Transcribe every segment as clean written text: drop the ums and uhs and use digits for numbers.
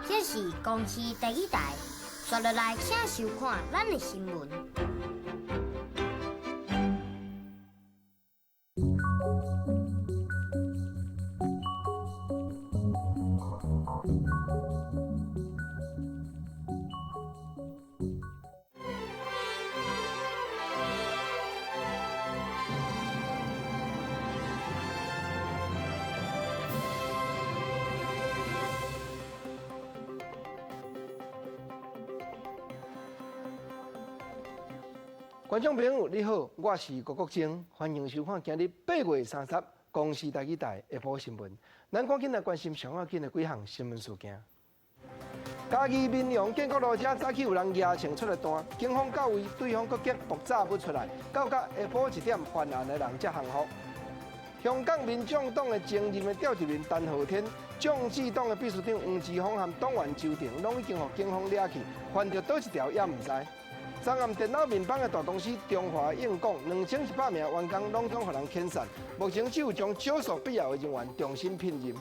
这是公视第一台，刷落来请收看咱的新闻。观众朋友，你好，我是郭国正，欢迎收看今日8月30日公视第一台下晡新闻。咱赶紧来关心上要紧的几项新闻事件。嘉义民雄建国路遮早起有人夜情出来单，警方到位，对方佫急爆炸不出来，到下晡1点，犯案的人才降服。香港民众党的前任的召集人陈浩天、众志党的秘书长黄之锋和党员周庭，拢已经被警方抓去，犯着倒一条也唔知。昨暗电脑面板的大公司中华应广2100名员工拢总予人遣散，目前只有将少数必要的人员重新聘任。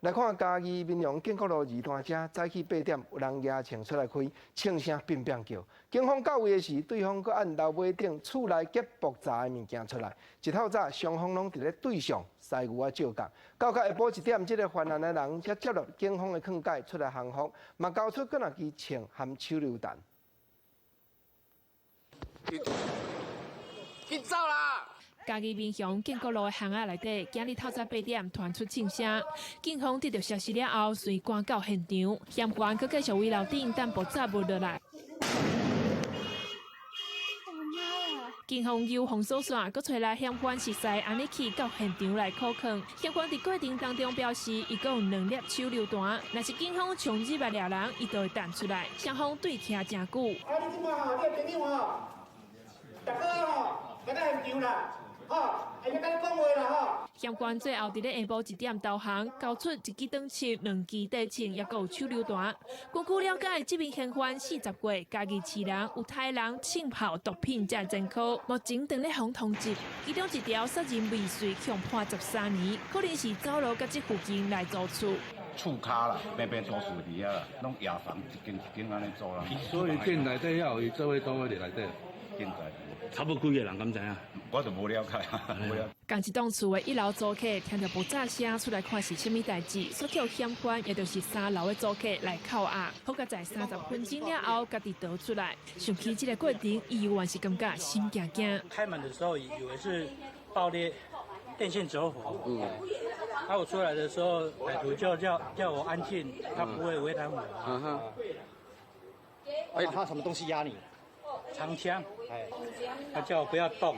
来看嘉义民雄建国路2段遮，早起8点有人夜情出来开，庆声乒乒叫。警方到位的时，对方佫按楼尾顶厝内结爆炸的物件出来。一透早，双方拢伫咧对上西牛啊照角。到下晡1点，这个犯案的人才接到警方的劝解出来降服，嘛交出佫一支枪和手榴弹。去走啦！嘉义民雄建国路的巷仔内底，今日透早8点传出庆声，警方得到消息了后，随赶到现场，嫌犯佫继续围楼顶等爆炸物落来。警方由防搜线，佫找来嫌犯实在安尼去到现场来考控。嫌犯伫过程当中表示，伊共有2粒手榴弹，若是警方冲入来抓人，伊就会弹出来。双方对徛真久。啊！你即摆吼，你个朋友吼，大哥吼，来到现场啦。吼，会甲你讲话啦吼。嫌犯最后伫咧下晡1点投降，交出1支短枪、2支地枪，也有手榴弹。根据了解，这名嫌犯40岁，家己市人，有杀人、性炮、毒品才前科，目前正咧防通缉。其中一条杀人未遂，共判13年，可能是走路到这附近来做厝。厝骹啦，边边做事伫遐啦，拢夜房一间一间安尼做啦。所以店内底遐有伊做伙倒位伫内底。现在差不多几个人敢知影？我就无了解，无了解。同一栋厝的1楼租客听到爆炸声出来看是虾米代志，所叫嫌犯也就是3楼的租客来扣押，好在在30分钟了后，家己逃出来。想起这个过程，伊有还是感觉心惊惊。开门的时候以为是爆裂，电线走火。我出来的时候，歹徒就叫我安静，他不会为难我。他什么东西压你？长枪，他叫我不要动，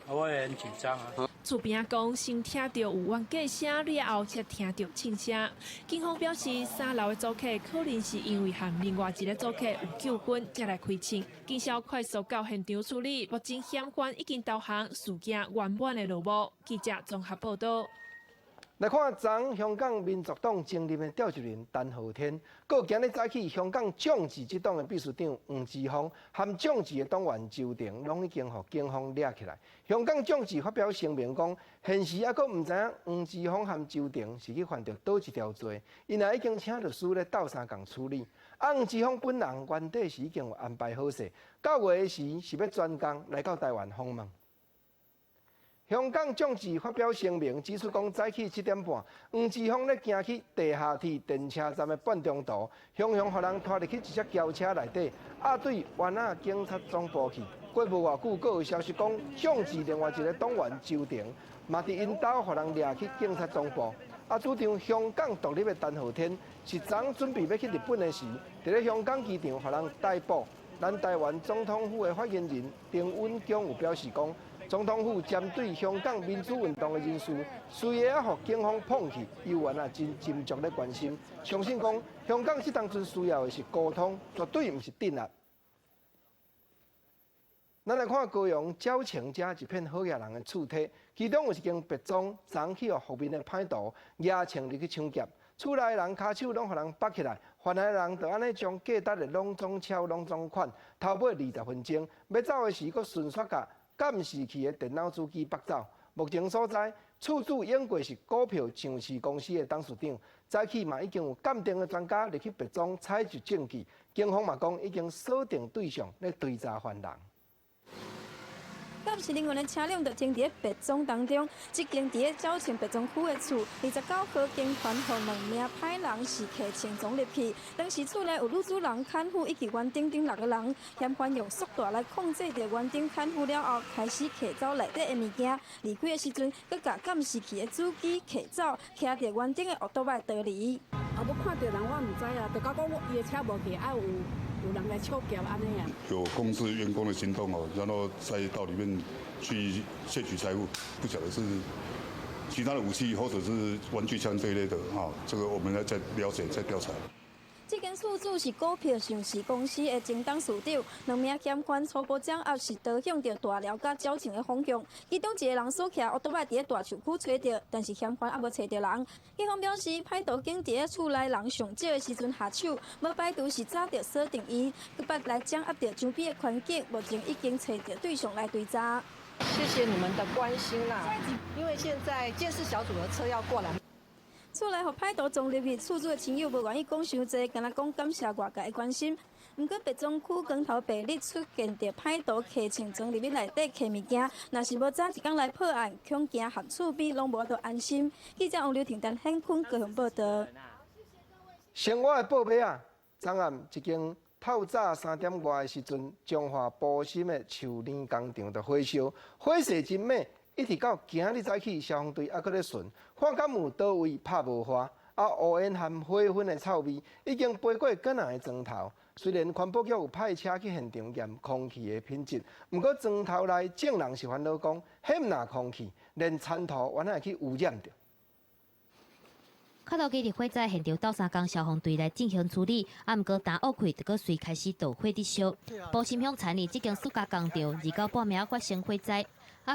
我也很紧张啊。厝边讲，先听到有冤假声了后，才听到庆声。警方表示，3楼的租客可能是因为和另外一个租客有纠纷，才来开枪。警消快速到现场处理，目前嫌犯已经投降，事件圆满的落幕。记者综合报道。来看昨香港民族党前任的召集人陈浩天，佮今日早起香港众志这党的秘书长黄之锋和众志的党员周庭，拢已经被警方抓起来。香港众志发表声明讲，现时还佫唔知影黄之锋和周庭是去犯着倒一条罪，因也已经请律师咧斗相共处理。黄之锋本人原底是已经有安排好势，9月时是要专工来到台湾访问。香港众志发表声明，指出讲早起7点半，黄之锋咧行去地下铁电车站的半中途，向予人拖入去一只轿车内底，对湾仔警察总部去。过无偌久，佫有消息讲，众志另外一个党员周庭，嘛伫因兜予人掠去警察总部。主张香港独立的陈浩天，是昨准备要去日本的时，伫咧香港机场予人逮捕。咱台湾总统府的发言人丁允恭有表示讲，总统府针对香港民主运动的人士，虽然也予警方碰去，依然真斟酌咧关心，相信讲香港这当阵需要的是沟通，绝对毋是镇压。咱来看高雄鸟情遮一片好野人的厝体，其中有一间别庄，昨起互后面的歹徒野情入去抢劫。厝内人骹手拢互人绑起来，犯案人就安尼将价值的拢总钞、拢总款，偷买20分钟，要走的时，佫顺续甲监视器的电脑主机绑走。目前所在，厝主永过是股票上市公司的董事长，早起嘛已经有鉴定的专家入去别庄采集证据，警方嘛讲已经锁定对象，咧追查犯人。监视人员的车辆就停伫别庄当中，即间伫沼庆别庄区的厝，29号警团互2名歹人是客前撞入去。当时厝内有女主人、看护以及园丁6个人，嫌犯用速度来控制着园丁看护了后，开始摕走内底的物件。离开的时阵，佮甲监视器的主机摕走，骑着园丁的奥多麦逃离。啊，要看到人我唔知啊，就讲伊的车无去，啊有人来抢劫安尼啊。有控制员工的行动哦，然后再到里面去窃取财物，不晓得是其他的武器或者是玩具枪这一类的哈，这个我们在了解在调查。这间厝主是股票上市公司的前董事长，2名嫌犯初步掌握是倒向着大寮甲沼庆的方向，其中一个人所骑奥多麦伫大树区找到，但是嫌犯还无找到人。警方表示，歹徒警伫厝内人上少的时阵下手，无排除是早着锁定伊，佮捌来掌握着周边的环境，目前已经找到对象来追查。谢谢你们的关心啦，因为现在监视小组的车要过来。厝内互歹徒撞入去，厝主的亲友无愿意讲伤济，敢若讲感谢外界的关心。毋过，别庄区光头白日出现着歹徒客穿装入去内底摕物件，若是无早一天来破案，恐惊合厝边拢无得安心。记者王刘婷、陈显坤高雄报道。生活的报马啊，昨暗一间透早3点外的时阵，彰化埔心的树林工厂就火烧，火势真猛。一直到今日早起，消防队还搁咧巡，看敢有倒位拍无花，乌烟含火熏的臭味已经飞过几人的砖头。虽然环保局有派车去现场验空气的品质，不过砖头内证人是烦恼讲，迄毋若空气，连尘土原来会去污染着。卡头基伫火灾现场斗3工，消防队来进行处理，毋过打乌开，就搁随开始导火伫烧。埔心乡产里这间塑胶工厂2到半暝发生火灾。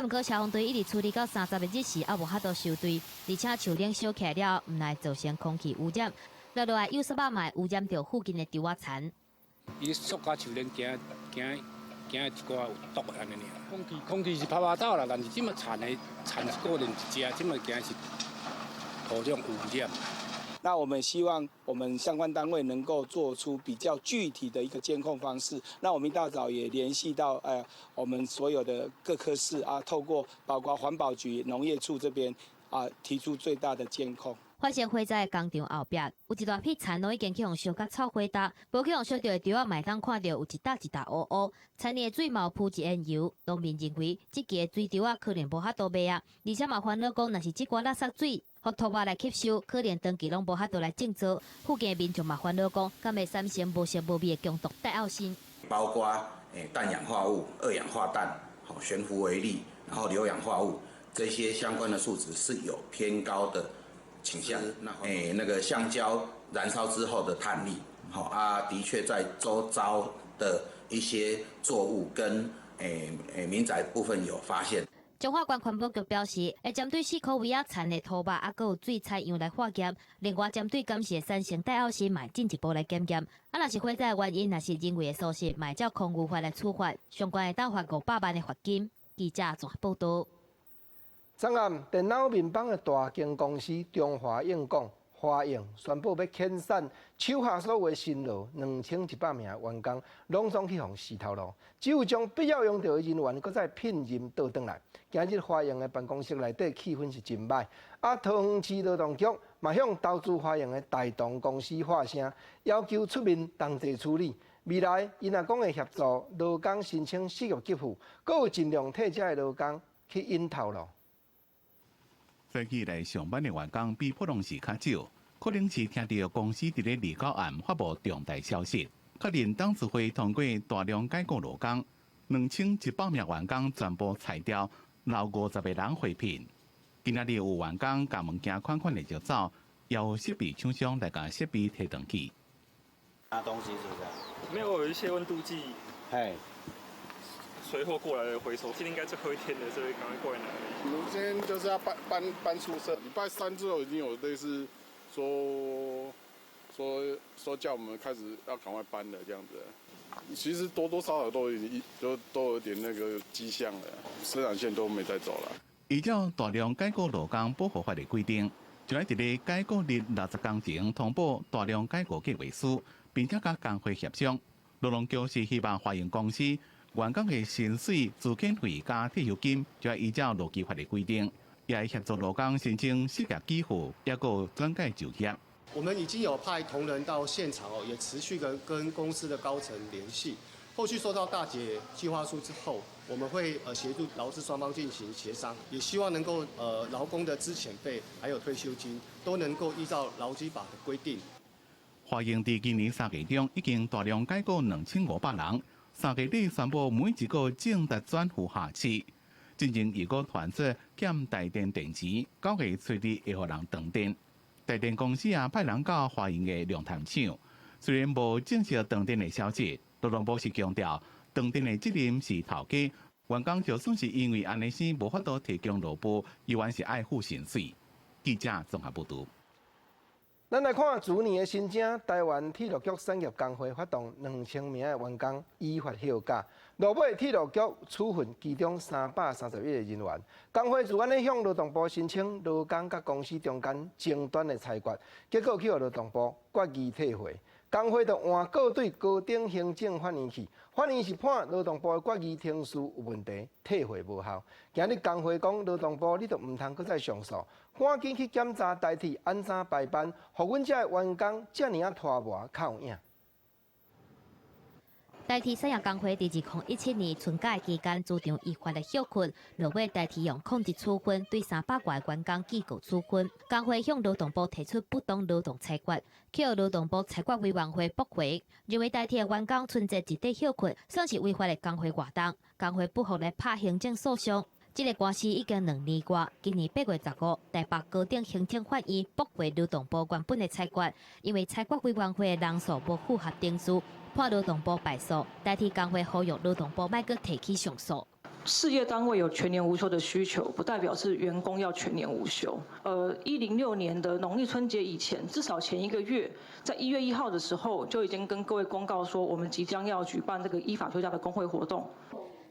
毋过消防队一直处理到30日时，无法度收队，而且树林烧起来了，毋来造成空气污染，落来有18码污染到附近的稻仔田。伊塑胶树林行一寡有毒的安尼尔。空气是拍走啦，但是即么产一个人一只，即么惊是土壤污染。那我们希望我们相关单位能够做出比较具体的一个监控方式。那我们一大早也联系到我们所有的各科室啊，透过包括环保局、农业处这边啊，提出最大的监控。发生火灾的工厂后壁，有一大批田都已经去用烧甲臭火搭，无去用烧到的稻仔，卖当看到有一笪乌乌，田里的水毛铺一烟油。农民认为，即期的水稻仔可能无法度卖啊，而且嘛烦恼讲，若是即寡垃圾水，互土巴来吸收，可能长期拢无法度来种植。附近的民众嘛烦恼讲，敢会产生无色无味的中毒戴奥辛。包括氮氧化物、二氧化氮、悬浮微粒，然后硫氧化物这些相关的数值是有偏高的倾向。那个橡胶燃烧之后的碳粒，的确在周遭的一些作物跟民宅部分有发现。彰化县环保局表示，会针对4颗尾仔田的土巴，还有水菜样来化验。另外，针对感谢产生戴奥辛，买进一步来检验。若是火灾原因，若是人为的疏失，买照空污法来处罚，相关的当罚500万的罚金。记者综合报道。昨暗，电脑面板的大型公司中华应控华映宣布要遣散手下所有的辛劳2100名员工，拢总去互洗头路，只有将必要用到的人员，搁再聘任倒转来。今日华映的办公室内底气氛是真歹，桃园市劳动局嘛向投资华映的大同公司发声，要求出面同齐处理。未来因若讲会协助劳工申请失业给付，搁有尽量替这的劳工去引头路。早起来上班的员工比普通时较少，可能是听到公司伫咧离稿案发布重大消息，确认董事会通过大量解雇劳工，2100名员工全部裁掉，留50个人回聘。今仔日有员工甲物件款的就走，也有设备厂商来甲设备提回去。拿东西是不是？没有，有一些温度计。随后过来的回收，今天应该最后一天了，所以赶快过来拿。我们今天就是要搬宿舍，礼拜3之后已经有类似说叫我们开始要赶快搬了这样子。其实多多少少都已经都有点那个迹象了，生产线都没再走了。依照大量解雇劳工保护法的规定，就要伫咧解雇日60工前通报大量解雇计划书，并且甲工会协商。劳动局是希望华营公司员工的薪水、资遣费加退休金，就要依照劳基法的规定，也要协助劳工申请失业给付，也有转介就业。我们已经有派同仁到现场也持续跟公司的高层联系。后续收到大姐计划书之后，我们会协助劳资双方进行协商，也希望能够劳工的资遣费还有退休金都能够依照劳基法的规定。华营伫今年3月中已经大量解雇2500人，3月底宣布每一个正值转户下市，进前如果团出减台电电池，9月初日会互人断电。台电公司也派人到华营的龙潭厂，虽然无正式断电的消息，劳动部是强调断电的责任是头家，员工就算是因为安尼生无法度提供劳保，依然是爱付薪水。记者综合报道。咱来看去年的新增，台湾铁路局产业工会发动2000名的员工依法休假，落尾铁路局处分其中331个人员。工会自安尼向劳动部申请劳工甲公司中间争端的裁决，结果去互劳动部决议退回。工会就换告对高等行政法院去，法院是判劳动部的决议程序有问题，退回无效。今日工会讲，劳动部你就唔通搁再上诉，赶紧去检查代替安怎排班，互阮遮的员工遮尔拖磨较有影。代替产业工会伫2017年春假期间主张依法的休困，落尾代替用控制处分对300多个员工记告处分。工会向劳动部提出不当劳动裁决，去劳动部裁决委员会驳回，认为代替的员工存在一地休困，算是违法的工会活动。工会不服来拍行政诉讼。这个官司已经2年多，今年8月15，台北高等行政法院驳回劳动部原本的裁决，因为裁决委员会的人数无符合定数，判劳动部败诉。代替工会呼吁劳动部莫阁提起上诉。事业单位有全年无休的需求，不代表是员工要全年无休。106年的农历春节以前，至少前1个月，在1月1号的时候，就已经跟各位公告说，我们即将要举办这个依法休假的工会活动。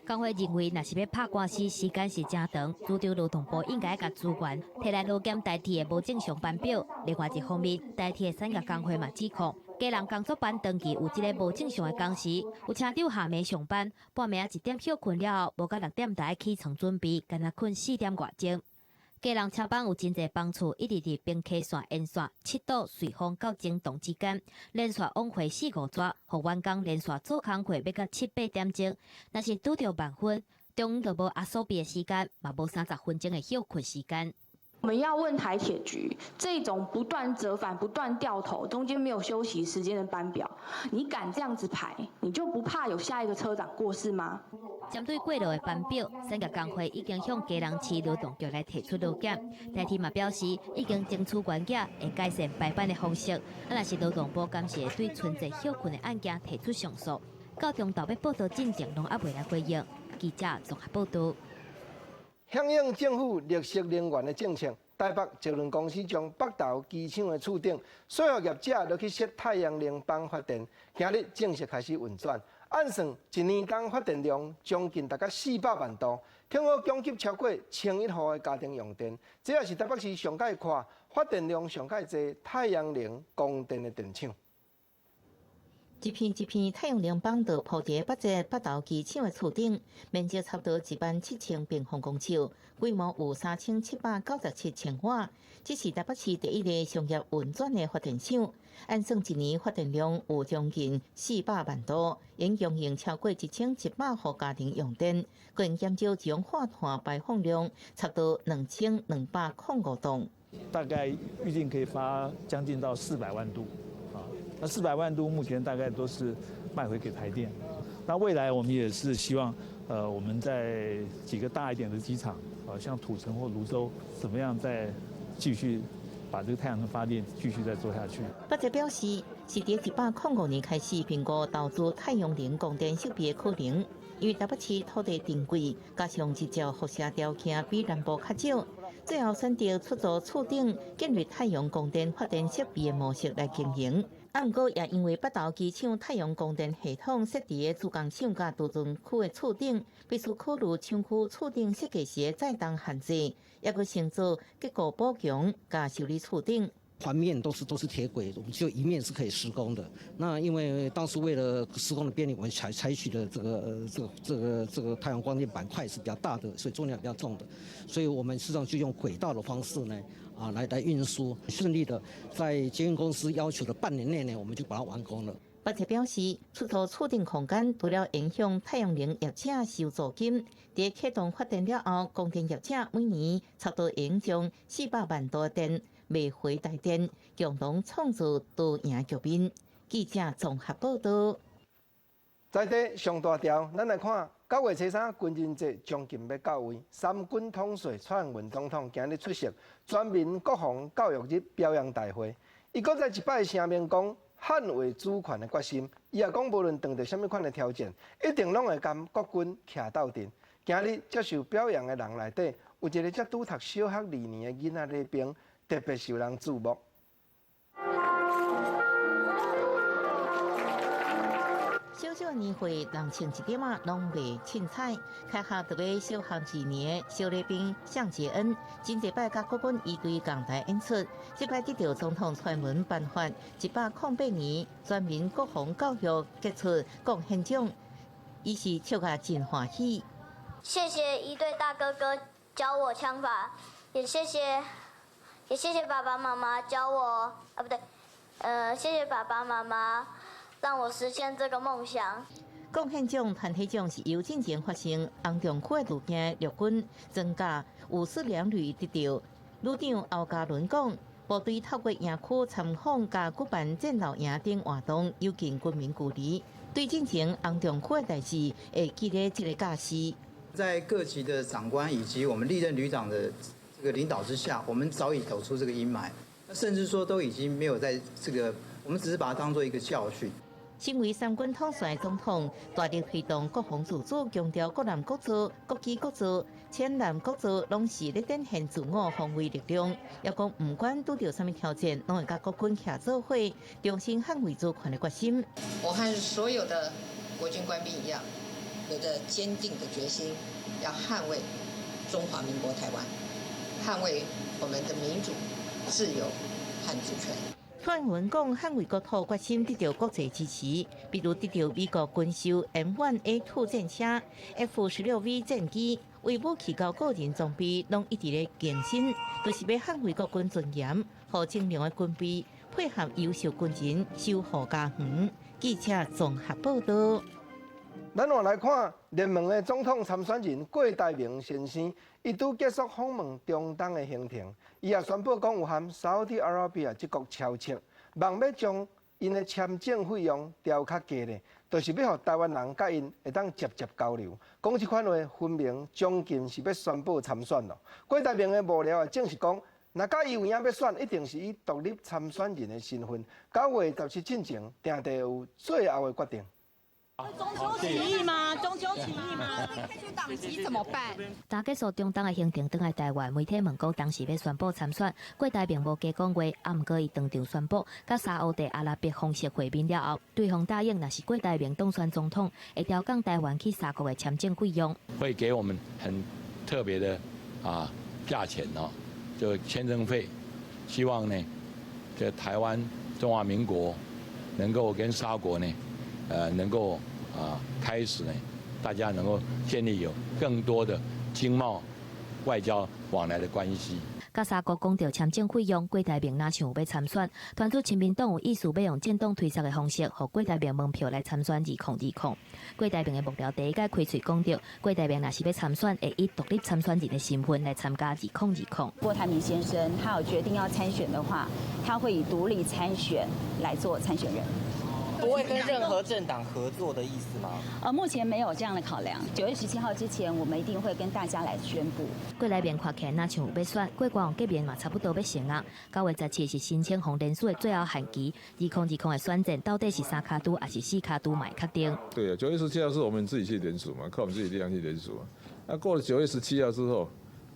工会认为，若是要拍官司，时间是真长，主张劳动部应该甲资源摕来劳检代替的无正常班表。另外一方面，代替的产业工会嘛指控，家人工作班登记有一个无正常的工时，有车长下暝上班，半暝1点休困了后，无到6点才起床准备，干那困4点外钟。家人车班有真侪房厝，一直伫并溪线沿线7堵瑞丰到正洞之间，连续往回4、5抓，互员工连续做工课要到7、8点钟。若是拄着晚昏，中午就无压缩比的时间，嘛无30分钟的休困时间。我们要问台铁局，这种不断折返、不断掉头，中间没有休息时间的班表，你敢这样子排，你就不怕有下一个车长过世吗？针对过劳的班表，产业工会已经向家人市劳动局来提出劳检，代替嘛表示已经争取原价会改善排班的方式。若是劳动部暂时会对存在休困的案件提出上诉，到中昼要报道进程拢还未来回应。记者综合报道。响应政府绿色能源的政策，台北捷运公司将北投机场的厝顶所有业者落去设太阳能板发电，今日正式开始运转。按算1年当发电量将近大概400万度，听说供给超过1100户的家庭用电，这也是台北市上界看发电量上界侪太阳能供电的电厂。一片一片太阳能板道铺伫北投机场的厝顶，面积差不多17000平方公尺，规模有3797千瓦。这是台北市第一个商业运转的发电厂，按算1年发电量有将近400万度，应供应超过1100户家庭用电，更减少二氧化碳排放量差不多2205吨。大概预定可以发将近到400万度。那400万度目前大概都是卖回给台电，那未来我们也是希望，我们在几个大一点的机场，像土城或泸州，怎么样再继续把这个太阳能发电继续再做下去。北捷表示，是伫105年开始评估投资太阳能供电设备的可能，因为台北市土地珍贵，加上日照辐射条件比南部较少。最后选择出租厝顶建立太阳光电发电设备的模式来经营，不过也因为北投机场太阳光电系统设伫个主钢厂甲杜鹃区的厝顶，必须考虑厂区厝顶设计时的载重限制，也佫先做结构补强甲修理厝顶。环面都是铁轨，我们只有一面是可以施工的。那因为当时为了施工的便利，我们采取的这个太阳光电板块是比较大的，所以重量比较重的，所以我们实际上就用轨道的方式呢，来运输，顺利的在捷运公司要求的半年内呢，我们就把它完工了。北捷表示，出租厝顶空间除了影响太阳能业者收租金，在启动发电了后，光电业者每年差不多影响400万度电卖回台电，共同创造多赢局面。记者综合报道。在地上大条，咱来看9月初3军人节将近要到位，三军统帅蔡英文总统今日出席全民国防教育日表扬大会，伊搁再一摆声明讲捍卫主权的决心。伊也讲，无论遇到什么款的挑战，一定拢会跟国军徛斗阵。今日接受表扬的人内底，有一个才拄读小学2年的囡仔礼兵，特别受人注目。小小年岁，人穿一点啊，拢袂凊彩。开学特别小学2年的小礼兵向杰恩，真济摆甲国军一队港台演出，这摆得到总统蔡英文颁发108年全民国防教育杰出贡献奖，伊是笑甲真欢喜。谢谢一队大哥哥教我枪法，也谢谢爸爸妈妈教我谢谢爸爸妈妈让我实现这个梦想。贡献奖、团体奖是由进前发生红中区的路径陆军增加54两旅得到。旅长欧嘉伦讲，部队透过营区参访加举办战斗营等活动，有近军民距离，对进前红中区的代志会记得这个假期。在各级的长官以及我们历任旅长的这个领导之下，我们早已走出这个阴霾，甚至说都已经没有在这个，我们只是把它当做一个教训。身为三军统帅总统，大力推动国防自主，强调国难国主、国机国主、千难国主，拢是咧展现自我防卫力量。也讲不管拄到什么挑战，拢会甲国军徛做伙，重新捍卫主权的决心。我和所有的国军官兵一样，有着坚定的决心，要捍卫中华民国台湾，捍卫我们的民主、自由和主权。蔡英文讲，捍卫国土决心得到国际支持，比如得到美国军售 M1A2 战车、F-16V 战机，为武器到个人装备，拢一直咧更新，就是要捍卫国军尊严，和精良的军备配合优秀军人守护家园。记者综合报道。咱换来看，联盟的总统参选人郭台铭先生，伊拄结束访问中东的行程，伊也宣布讲有和沙特阿拉伯这国超切，望要将因的签证费用调较低咧，就是要让台湾人甲因会当直接交流。讲这款话，分明将近是要宣布参选咯。郭台铭的幕僚也证实讲，若假伊有影要选，一定是以独立参选人的身份。9月17进前，定得有最后的决定。中秋起义吗？中秋起义吗？开除党籍怎么办？刚结束中东的行程，返来台湾，媒体问讲当时要宣布参选，郭台铭无加讲话，毋过伊当场宣布，甲沙烏地阿拉伯方式会面了后，对方答应，若是郭台铭当选总统，会调降台湾去沙國的簽證費用，會給我們很特別的價錢哦，就簽證費，希望呢，這台灣中華民國能夠跟沙國呢。能夠開始呢，大家能夠建立有更多的經貿、外交往來的關係。甲沙國講到簽證費用，郭台銘若想有要參選，傳出親民黨有意思要用政黨推測的方式，互郭台銘門票來參選2020。郭台銘的幕僚第一屆開喙講到，郭台銘若是要參選，會以獨立參選人的身份來參加2020。郭台銘先生，他有決定要參選的話，他會以獨立參選來做參選人。不會跟任何政黨合作的意思嗎？目前沒有這樣的考量。9月17號之前，我們一定會跟大家來宣布。郭台銘看起來若像有要選，郭國這邊嘛差不多要成啊。9月17是申請紅人數的最後限期，2020的選戰到底是3卡都還是4卡都嘛確定？對啊，9月17號是我們自己去聯署嘛，靠我們自己力量去聯署啊。那過了9月17號之後，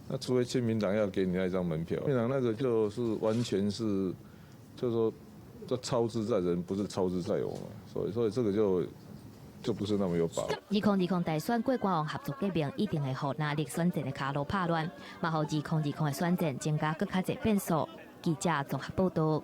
那除非親民黨要給你那一張門票，親民黨那個就是完全是，就是說。这操之在人，不是操之在我嘛，所以这个就不是那么有把握。2020大选过官网合作革命，一定会互拿力选战的卡路拍乱，嘛互2020的选战增加更较侪变数。记者综合报道。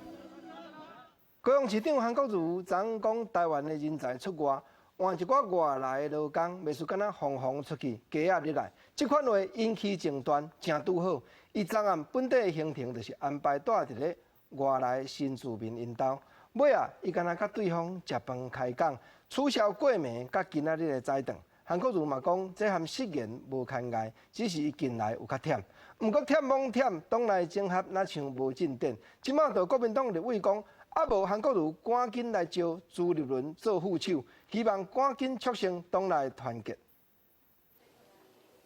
高雄市长韩国瑜昨讲，台湾的人才出外，换一寡外来的劳工，袂输敢若放风出去，假日来。这款话引起争端，正拄好。伊昨暗本地的行程就是安排带一个外来新住民引导。尾啊，伊敢若甲对方食饭开讲，取消过暝甲今仔日的早顿。韩国瑜嘛讲，这和失言无牵碍，只是伊近来有较忝。毋过忝罔忝，党内整合哪像无进展。即马就国民党立委讲，无韩国瑜赶紧来招朱立伦做副手，希望赶紧促成党内团结。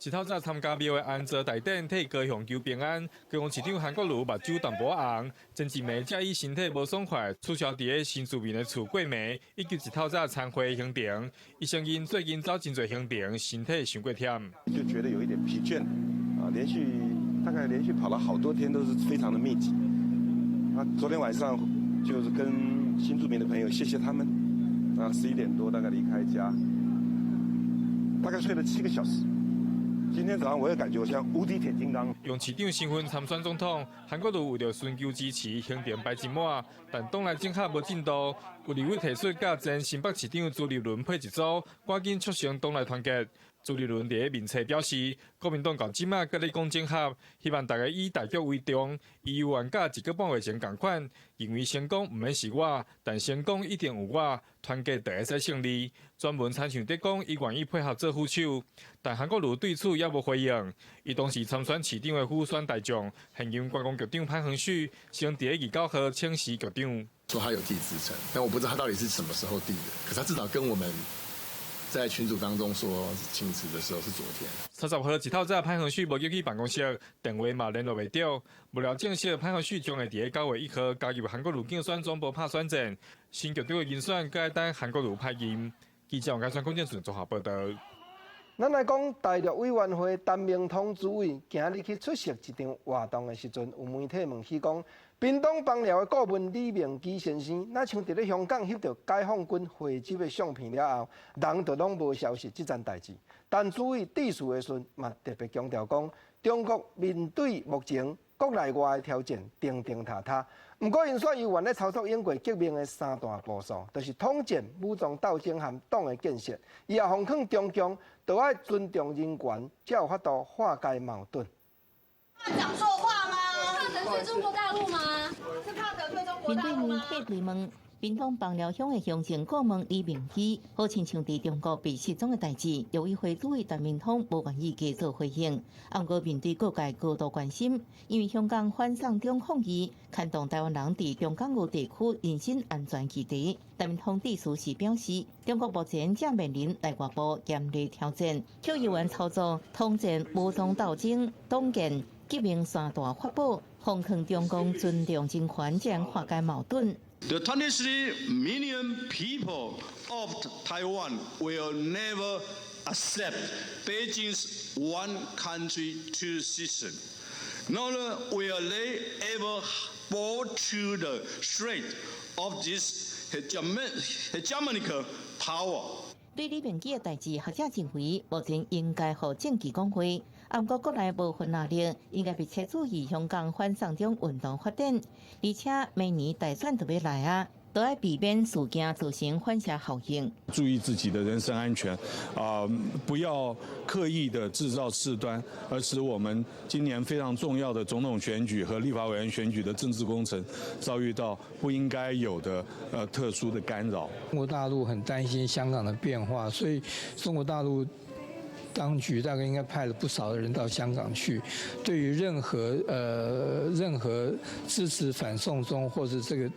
一透早参加庙的安泽大典，替高雄求平安。高雄市长韩国瑜目睭淡薄红，前一暝才以身体无爽快，取消伫个新住民的厝过暝，以及一透早参会行程。伊承认最近走真侪行程，身体伤过忝，就觉得有一点疲倦啊，大概连续跑了好多天，都是非常的密集。啊，昨天晚上就是跟新住民的朋友谢谢他们，啊，11点多大概离开家，大概睡了7个小时。今天早上我也感觉我像无敌铁金刚。用市长身份参选总统，韩国瑜为了寻求支持，行程排真满，但党内整合无进度。有立委提出，甲前新北市长朱立伦配一组，赶紧促成党内团结。朱立伦伫个面册表示，国民党到即马甲咧讲整合，希望大家以大局为重。伊有原甲1个半月前同款，认为成功毋免是我，但成功一定有我，团结就会使胜利。专门参详得讲，伊愿意配合做副手，但韩国瑜对此也无回应。伊当时参选市长的副选大将，现任观光局长潘恒旭，先伫个29号请示局长，说他有递职称，但我不知道他到底是什么时候递的，可是他至少跟我们在群组当中说请辞的时候是昨天。30号一透早，潘恒旭无叫去办公室，电话嘛联络袂到。无料正式，潘恒旭将会伫个9月1号加入韩国瑜竞选总部拍选战，新局长的人选该等韩国瑜派任。记者王家川、龚建顺综合报道。咱来讲，大陆委员会陈明通主委今日去出席一场活动的时阵，有媒体问起讲，屏东邦寮的顾问李明基先生，那像伫咧香港翕到解放军汇集的相片了后，人就拢无消息这件代志。但主委致辞的时阵，嘛特别强调讲，中国面对目前国内外的挑战，定定塔塔。不过，因选议员咧操作英国革命的3大步骤，就是统战、武装斗争和党的建设。以后奉劝中共，都要尊重人权，才有法度化解矛盾。讲错话吗？怕得罪中国大陆吗？是怕得罪中国大陆吗？面对媒体追问，屏东邦寮乡的乡镇顾问李明基，好亲像伫中国被失踪的代志，由于会主委陈明通无愿意加做回应。不过面对各界高度关心，因为香港反送中抗议，牵动台湾人伫中港澳地区人身安全议题。陈明通致辞时表示，中国目前正面临内外部严厉挑战，叫议员操作统战、武装斗争、党建、革命3大法宝，奉劝中共尊重人权，才能化解矛盾。The 23 million people of Taiwan will never accept Beijing's one country, two system. Nor will they ever fall to the threat of this hegemonic power. 对李明基的代志，学者认为目前应该和政治讲话。不过国内部分压力，应该密切注意香港反送中运动发展，而且明年大选就要来啊，都要避免事件造成反射效应。注意自己的人身安全，不要刻意的制造事端，而使我们今年非常重要的总统选举和立法委员选举的政治工程遭遇到不应该有的特殊的干扰。中国大陆很担心香港的变化，所以中国大陆当局大概应该派了不少的人到香港去，对于任何支持反送中或者这个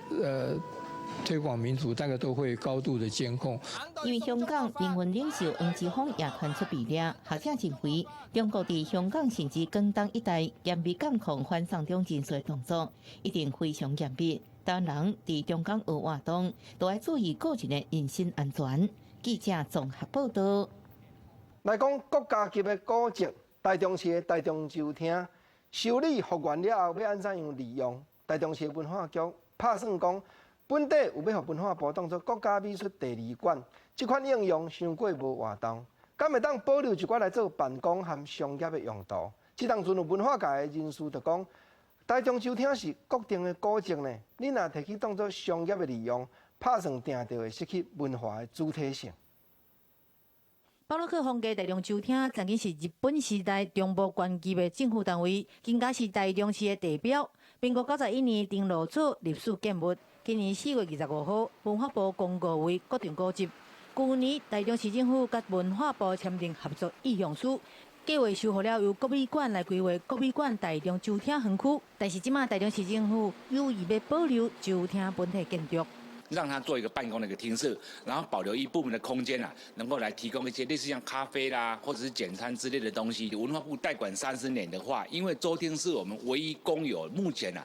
推广民主，大概都会高度的监控。因为香港民运领袖黄之锋也传出弊料，学者认为中国在香港甚至广东一带严密监控反送中人数动作，一定非常严密。台湾人在中港澳活动都要注意个人的人身安全。记者综合报道。来讲国家级的古迹，台中市的台中州厅修理复原了后，要安怎样利用？台中市文化局拍算讲，本地有要互文化部当作国家美术第2馆，这款应用伤过无活动，敢会当保留一寡来做办公和商业的用途？这当阵有文化界的人士就讲，台中酒厅是固定的古迹呢，你若摕去当作商业的利用，拍算定就会失去文化的主体性。巴洛克风格台中酒厅曾经是日本时代中部关级的政府单位，更加是台中市的地标。民国91年登录做历史建物，今年4月25号，文化部公告为国定古迹。去年台中市政府甲文化部签订合作意向书，计划收回了由国美馆来规划国美馆台中酒厅园区。但是即马台中市政府有意要保留酒厅本体建筑。让它做一个办公的一个厅舍，然后保留一部分的空间啊，能够来提供一些类似像咖啡啦，或者是简餐之类的东西。文化部代管30年的话，因为周厅是我们唯一公有，目前啊，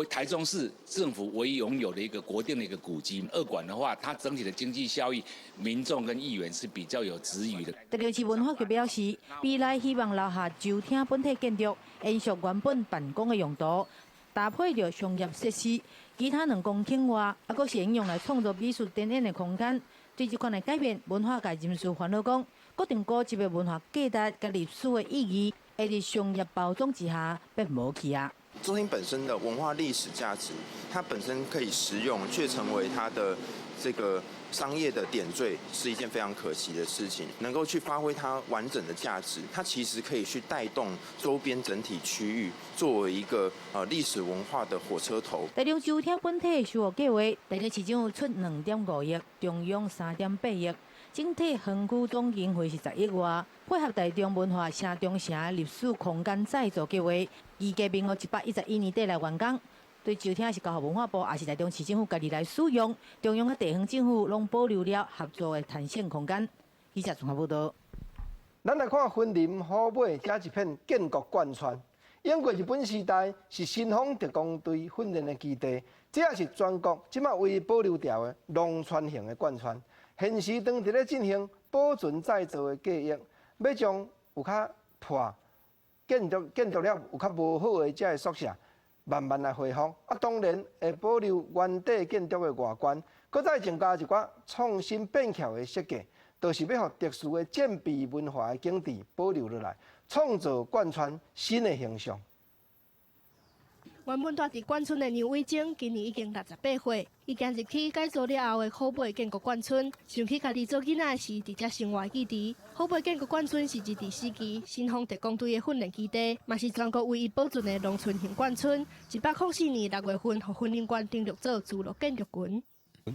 台中市政府唯一拥有的一个国定的一个古迹。二馆的话，它整体的经济效益，民众跟议员是比较有质疑的。台中市文化局表示，未来希望留下酒厅本体建筑，延续原本办公的用途。搭配着商业设施，其他2公顷外，阁是应用来创造美术展演的空间。对这款的改变，文化界人士烦恼讲，固定古迹的文化价值甲历史的意义，会在商业包装之下变无去啊。中心本身的文化历史价值，它本身可以实用，却成为它的这个商业的点缀，是一件非常可惜的事情。能够去发挥它完整的价值，它其实可以去带动周边整体区域，作为一个历史文化的火车头。台中酒厅本体修复计划，台中市政府出2.5亿，中央3.8亿，整体园区总经费是10亿外，配合台中文化城中城历史空间再造计划，预计明后111年底来完工。对酒厅是交予文化部，也是台中市政府家己来使用，中央和地方政府拢保留了合作的弹性空间。记者综合报道。咱来看森林虎尾这一片建国贯穿，英国日本时代是新丰特工队训练的基地，这也是全国即马唯一保留掉的龙川型的贯穿。现时正伫咧进行保存再造的计划，要将有较破建筑了有较无好的这宿舍，慢慢来恢复。当然会保留原地建筑的外观，搁再增加一寡创新变巧的设计，就是要互特殊的建蔽文化的景致保留落来，创造贯穿新的形象。原本住伫关村的牛伟晶，今年已经68岁。伊今日起改造了后的虎尾建国关村，想起家己做囡仔时伫遮生活记忆。虎尾建国关村是日治时期新丰特工队的训练基地，嘛是全国唯一保存的农村型关村。1804年6月份，互训练馆登录做自录建筑群。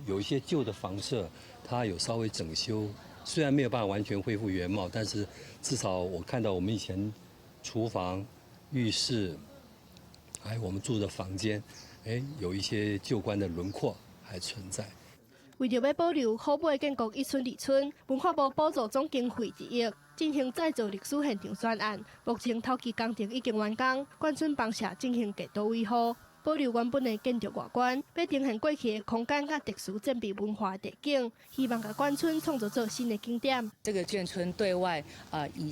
有一些旧的房舍，它有稍微整修，虽然没有办法完全恢复原貌，但是至少我看到我们以前厨房、浴室。还有我们住的房间，有一些旧观的轮廓还存在。为着要保留虎尾建国1村2村，文化部补助总经费1亿，进行再造历史现场专案。目前头期工程已经完工，关村房舍进行地图维护，保留原本的建筑外观，要呈现过去的空间甲特殊建蔽文化的地景，希望甲关村创造出新的景点。这个眷村对外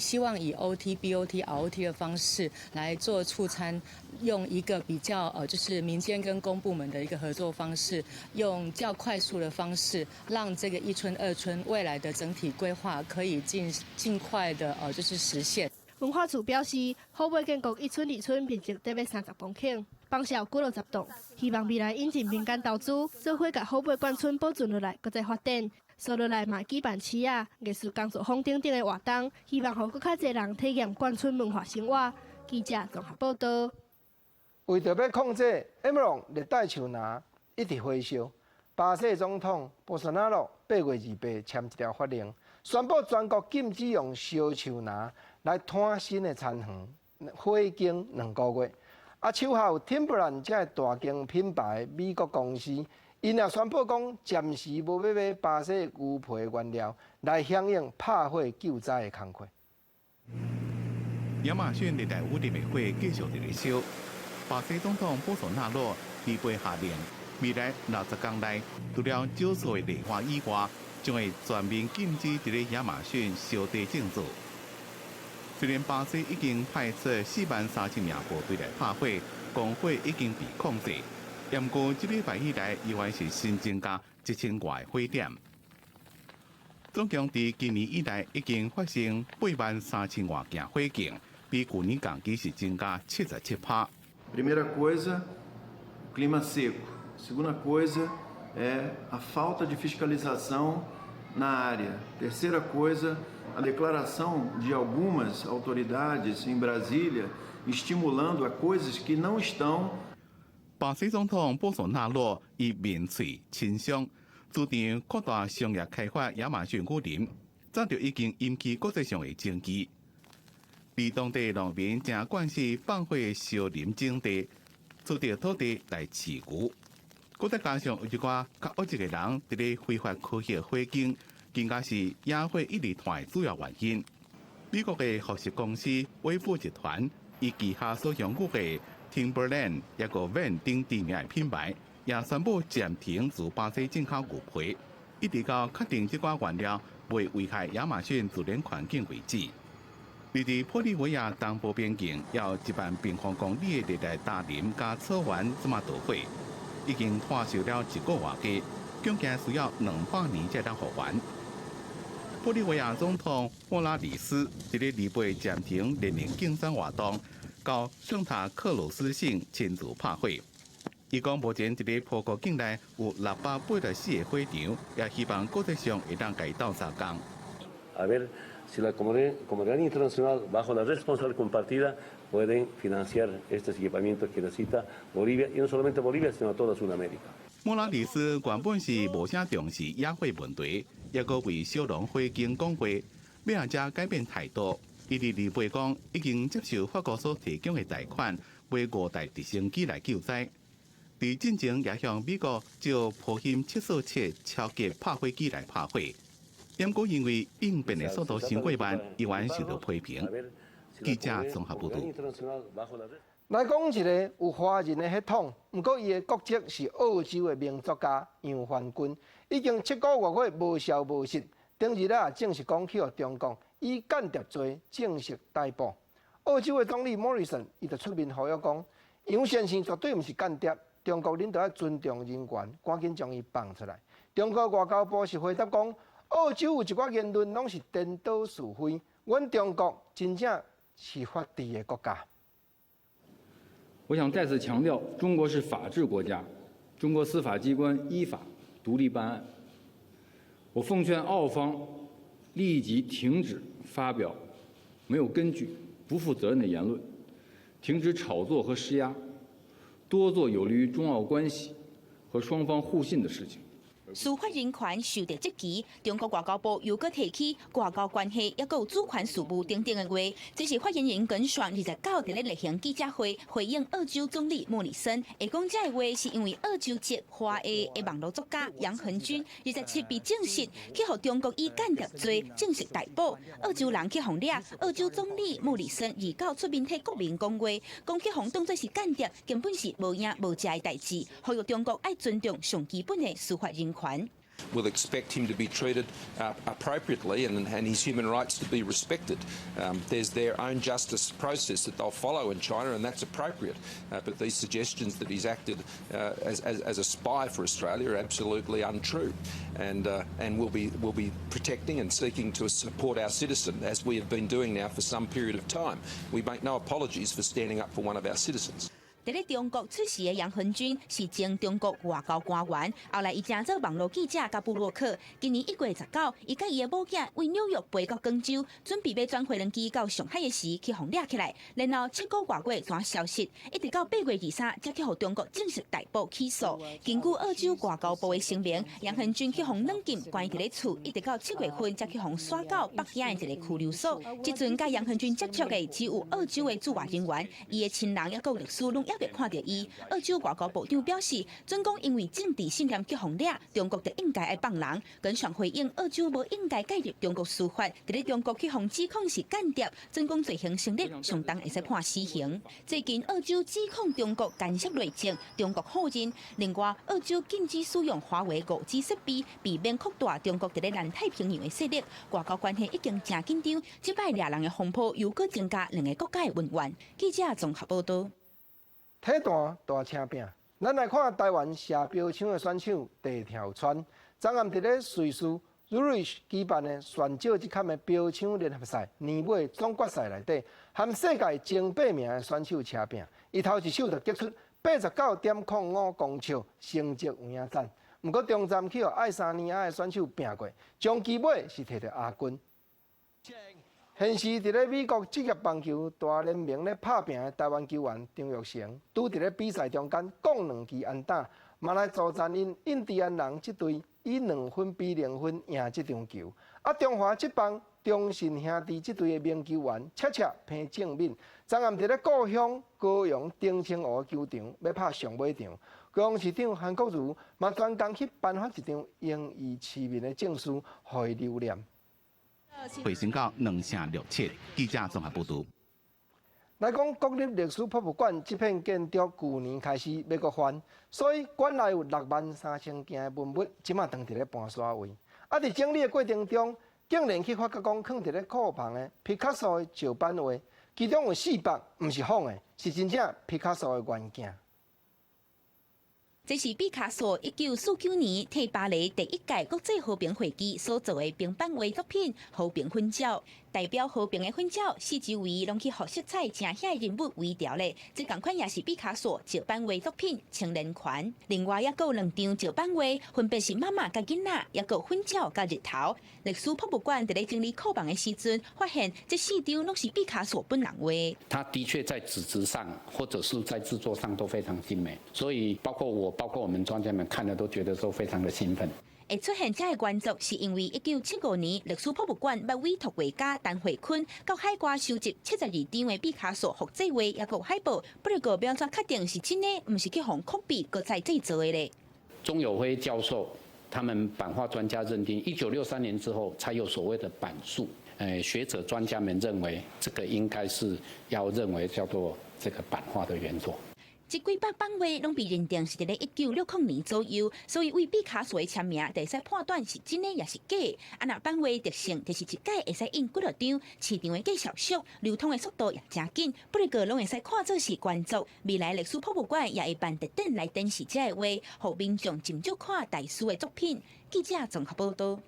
希望以 OT、BOT、ROT 的方式来做促参，用一个比较就是民间跟公部门的一个合作方式，用较快速的方式，让这个1村2村未来的整体规划可以尽快的就是实现。文化处表示，虎尾建国1村2村面积得要30公顷，房舍有90栋，希望未来引进民间投资，做伙甲虎尾关村保存落来，搁再发展。所落来嘛举办市啊、艺术工作坊等等的活动，希望互更较侪人体验关村文化生活。记者综合报道。为着要控制 Omicron 热带树苗一直发烧，巴西总统波索纳罗8月28签一条法令，宣布全国禁止用烧树苗来探新的田园，火经2个月。手下有 Timberland 这个大型品牌美国公司，因也宣布讲暂时无要买巴西牛皮原料来响应拍火救灾的工作。亚马逊热带雨林的火继续在燃烧。巴西总统波索纳罗28下令，未来60天内，除了少数的烈火以外，将会全面禁止在亚马逊烧地种植。虽然巴西已经派出43000名部队来拍火，光火已经被控制，不过这礼拜以来，依然是新增加1000多个火点。总共在今年以来已经发生83000多件火警，比去年同期是增加77%。Primeira coisa, o clima seco. Segunda coisa é a falta de fiscalização na área. Terceira coisa, a declaração de algumas autoridades em Brasília estimulando a coisas que não estão. 巴西总统波索纳罗以民粹亲商，主张扩大商业开发亚马逊雨林，早就已经引起国际上的争议。而当地农民正惯是放火烧林种地，取得土地来饲牛。搁再加上有一寡较恶质的人伫咧非法科学火警，更加是野火一直团的主要原因。美国的服饰公司威富集团以旗下所拥有的 Timberland 一个 Van 等知名的品牌，也宣布暂停自巴西进口牛皮，一直到确定这款原料未危害亚马逊自然环境为止。而伫玻利维亚东部边境，也有1万平方公里的热带大林加草原这么捣毁，已经拖烧了1个月多，恐惊需要200年才能复原。玻利维亚总统莫拉里斯伫咧礼拜暂停连年竞选活动，到圣塔克鲁斯省亲自拍火。伊讲目前伫咧葡国境内有684个火场，也希望国际上会当甲伊斗相共。Si la comunidad internacional, bajo la responsabilidad compartida, pueden financiar estos equipamientos que necesita Bolivia, y no solamente Bolivia, sino toda Sudamérica. 莫拉里斯原本是无啥重视野火问题，也阁为小农火警讲话，要让遮改变态度。伊伫礼拜讲，已经接受法国所提供的贷款，买5台直升机来救灾。伫进前也向美国借波音747超级拍火机来拍火。不过因为应变的速度太过慢，依然受到批评。记者综合报道。来讲一个有华人的血统，不过伊的国籍是澳洲的名作家杨焕军，已经7个月过无消无息。当日正式讲起中国以间谍罪正式逮捕。澳洲的总理莫里森伊就出面呼吁讲，杨先生绝对不是间谍，中国领导要尊重人权，赶紧将伊放出来。中国外交部是回答讲。澳洲有一寡言论拢是颠倒是非，阮中国真正是法治的国家。我想再次强调，中国是法治国家，中国司法机关依法独立办案。我奉劝澳方立即停止发表没有根据、不负责任的言论，停止炒作和施压，多做有利于中澳关系和双方互信的事情。司法人权受到质疑，中国外交部又搁提起外交关系，也搁有主权事务等等的话。这是发言人耿爽29日咧例行记者会回应澳洲总理莫里森，会讲这话是因为澳洲籍华裔的网络作家杨恒军27日被证实去互中国以间谍罪正式逮捕。澳洲人去互抓，澳洲总理莫里森29出面替国民讲话，讲去互当作是间谍，根本是无影无食的代志，呼吁中国爱尊重上基本的司法人权。We'll expect him to be treated appropriately and his human rights to be respected. There's their own justice process that they'll follow in China, and that's appropriate. But these suggestions that he's acted as a spy for Australia are absolutely untrue. And we'll be protecting and seeking to support our citizen, as we have been doing now for some period of time. We make no apologies for standing up for one of our citizens. 在咧中国出事的杨恒军是前中国外交官员，后来伊正做网络记者甲布洛克。今年1月19，伊甲伊的母囝为纽约飞到广州，准备要转飞轮机到上海的时，去互抓起来。然后7个月过全消息，一直到8月23，才去互中国正式逮捕起诉。根据澳洲外交部的声明，杨恒军去互软禁，关伫咧厝，一直到7月份才去互刷到北京的一个拘留所。即阵甲杨恒军接触的只有澳洲的驻外人员，伊的亲人也有律师拢也别看到伊。澳洲外交部长表示，准讲因为政治信念去互抓，中国就应该爱放人。耿爽回应，澳洲无应该介入中国司法，伫咧中国去互指控是间谍，准讲罪行成立，相当会使判死刑。最近澳洲指控中国干涉内政，中国否认。另外，澳洲禁止使用华为5G 设备，避免扩大中国伫咧南太平洋的势力。外交关系已经真紧张，即摆掠人的风波又搁增加两个国家的恩怨。记者综合报道。体坛大请饼，咱来看台湾射标枪的选手地条川，昨暗伫咧瑞士 Zurich 举办的选手一坎的标枪联合赛年尾总决赛内底，和世界前8名的选手车拼，伊头一手就击出89.05公尺，成绩有影赞。不过中站去互爱沙尼亚的选手拼过，终期尾是摕到亚军。现时伫咧美国职业棒球大联盟咧拍拼的台湾球员张玉成，拄伫咧比赛中间讲2支安打，嘛来助战因印第安人这队以2分比0分赢这场球。中华职棒中信兄弟这队的名球员恰拼正面，昨暗伫咧故乡高雄丁清湖球场要拍上尾场。高雄市长韩国瑜嘛专工去颁发一张英语市民的证书，予伊留念。回升到2.67，记者综合报道。来讲国立历史博物馆这片建筑去年开始要搁翻，所以馆内有63000件的文物，即马当伫咧搬沙位。伫整理的过程中，竟然去发觉讲放伫咧库房的皮卡索的石版画，其中有4幅毋是仿的，是真正皮卡索的原件。这是毕卡索1949年替巴黎第1届国际和平会议所做的平板画作品《和平粉照》，代表和平的粉照，四周围拢去互色彩正遐人物微调咧。这同款也是毕卡索石版画作品《情人款》。另外，还有2张石版画，分别是妈妈甲囡仔，也有粉照甲日头。历史博物馆伫咧整理库房的时阵，发现这4张拢是毕卡索本人画。他的确在纸质上或者是在制作上都非常精美，所以包括我们专家们看了都觉得都非常的兴奋。会出现这个原作，是因为1975年历史博物馆要委托画家陈慧坤到海外收集72张的毕卡索复制画，也有海报，不过要怎确定是真的，唔是去用kop笔搁再制作的咧。钟友辉教授他们版画专家认定，1963年之后才有所谓的版数。学者专家们认为，这个应该是要认为叫做这个版画的原作。这几百版画拢被认定是伫咧1960年左右，所以为毕卡索的签名，会使判断是真的也是假。若版画特性就是一届会使印几多张，市场的价销俗，流通的速度也真紧，不过拢会使看作是原作。未来历史博物馆也会办特展来展示这个画，互民众斟酌看大师的作品。记者综合报道。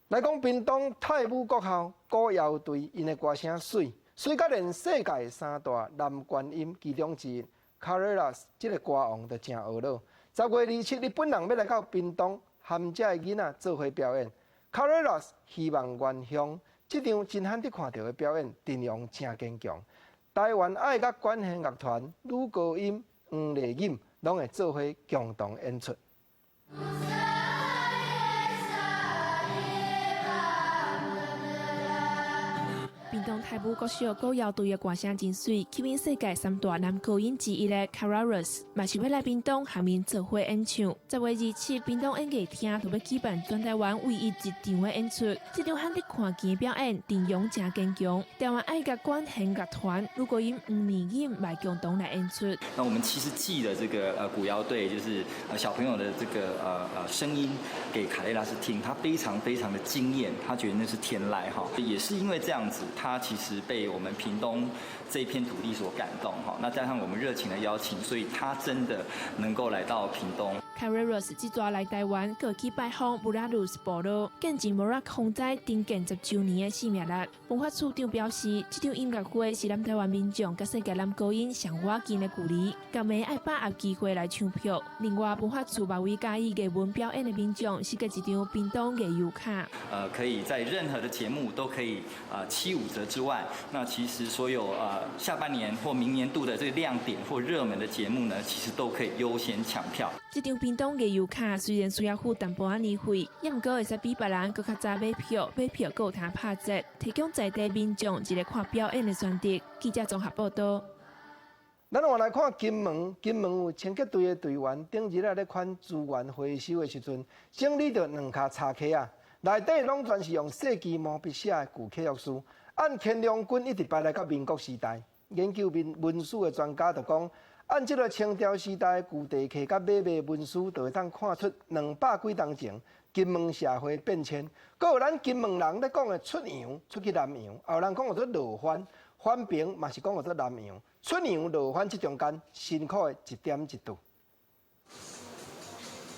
来讲屏东太武国校古谣队，因的歌声水，水甲连世界3大男高音其中之一。Carreras 这个歌王就真学老。10月27日，日本人要来到屏东，和这个囡仔做伙表演。Carreras 希望原乡这场真罕得看到的表演阵容真坚强。台湾爱乐管弦乐团、女高音黄丽颖拢会做伙共同演出。屏东太武国小古谣队的歌声真水，吸引世界3大男高音之一的 Carreras， 嘛是要来屏东和面做伙演唱。10月27日，屏东演艺厅就要举办全台湾唯一一场的演出。这场罕得看见的表演阵容真坚强，台湾爱乐管弦乐团、女高音黄丽颖来共同来演出。那我们其实寄的这个古谣队，就是小朋友的这个声音给卡雷拉斯听，他非常非常的惊艳，他觉得那是天籁哈。也是因为这样子，他其实被我们屏东这一片土地所感动哈。那加上我们热情的邀请，所以他真的能够来到屏东。Carreras 这次来台湾，过去拜访布拉鲁斯部落，见证莫拉克洪灾定建10周年的生命力。文化处长表示，这场音乐会是咱台湾民众甲世界男高音上瓦近的距离，敢会爱把握机会来抢票。另外，文化处嘛为介意艺文表演的民众，是个一张屏东艺游卡。可以在任何的节目都可以75折之外，那其实所有下半年或明年度的这个亮点或热门的节目呢，其实都可以优先抢票。这张屏东艺游卡虽然需要付淡薄仔年费，也毋过会使比别人更较早买票，买票还有通拍折，提供在地民众一个看表演的选择。记者综合报道。咱换来看金门，金门有清洁队的队员顶日咧款资源回收的时阵，整理着2卡茶客啊，内底拢全是用细支毛笔写的旧契约书，按乾隆军一直排来到民国时代。研究文书的专家就讲，按这个清朝时代旧地契甲买卖文书，就会当看出200几年前金门社会变迁。还有咱金门人咧讲的出洋、出去南洋，也有人讲做落番，番平嘛是讲做南洋。出洋落番这中间辛苦的一点一度。